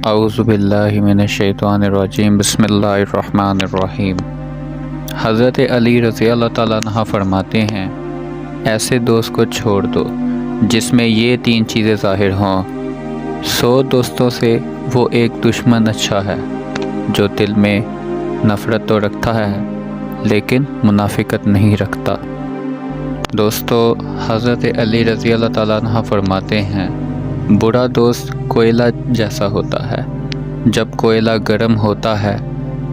اعوذ باللہ من الشیطان الرجیم بسم اللہ الرحمن الرحیم۔ حضرت علی رضی اللہ تعالیٰ عنہ فرماتے ہیں، ایسے دوست کو چھوڑ دو جس میں یہ 3 چیزیں ظاہر ہوں۔ 100 دوستوں سے وہ ایک دشمن اچھا ہے جو دل میں نفرت تو رکھتا ہے لیکن منافقت نہیں رکھتا۔ دوستو، حضرت علی رضی اللہ تعالیٰ عنہ فرماتے ہیں، برا دوست کوئلہ جیسا ہوتا ہے، جب کوئلہ گرم ہوتا ہے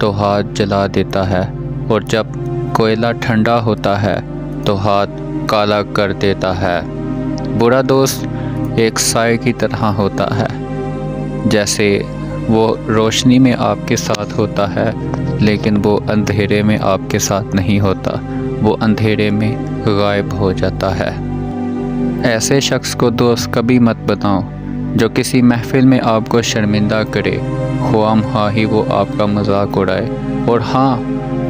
تو ہاتھ جلا دیتا ہے، اور جب کوئلہ ٹھنڈا ہوتا ہے تو ہاتھ کالا کر دیتا ہے۔ برا دوست ایک سائے کی طرح ہوتا ہے، جیسے وہ روشنی میں آپ کے ساتھ ہوتا ہے لیکن وہ اندھیرے میں آپ کے ساتھ نہیں ہوتا، وہ اندھیرے میں غائب ہو جاتا ہے۔ ایسے شخص کو دوست کبھی مت بناؤ جو کسی محفل میں آپ کو شرمندہ کرے، خواہ مخواہ ہی وہ آپ کا مذاق اڑائے، اور ہاں،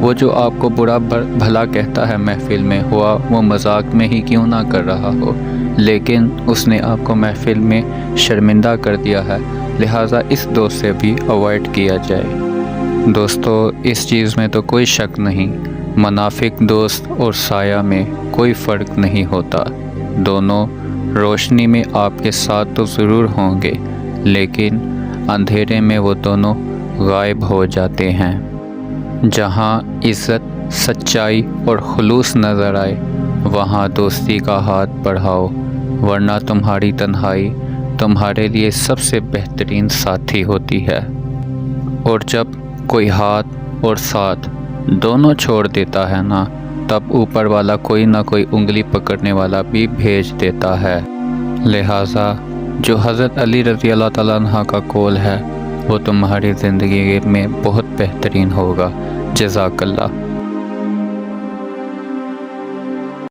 وہ جو آپ کو برا بھلا کہتا ہے محفل میں، ہوا وہ مذاق میں ہی کیوں نہ کر رہا ہو، لیکن اس نے آپ کو محفل میں شرمندہ کر دیا ہے، لہٰذا اس دوست سے بھی اوائڈ کیا جائے۔ دوستو، اس چیز میں تو کوئی شک نہیں، منافق دوست اور سایہ میں کوئی فرق نہیں ہوتا، دونوں روشنی میں آپ کے ساتھ تو ضرور ہوں گے لیکن اندھیرے میں وہ دونوں غائب ہو جاتے ہیں۔ جہاں عزت، سچائی اور خلوص نظر آئے وہاں دوستی کا ہاتھ بڑھاؤ، ورنہ تمہاری تنہائی تمہارے لیے سب سے بہترین ساتھی ہوتی ہے۔ اور جب کوئی ہاتھ اور ساتھ دونوں چھوڑ دیتا ہے نا، تب اوپر والا کوئی نہ کوئی انگلی پکڑنے والا بھی بھیج دیتا ہے۔ لہٰذا جو حضرت علی رضی اللہ تعالیٰ عنہ کا قول ہے وہ تمہاری زندگی میں بہت بہترین ہوگا۔ جزاک اللہ۔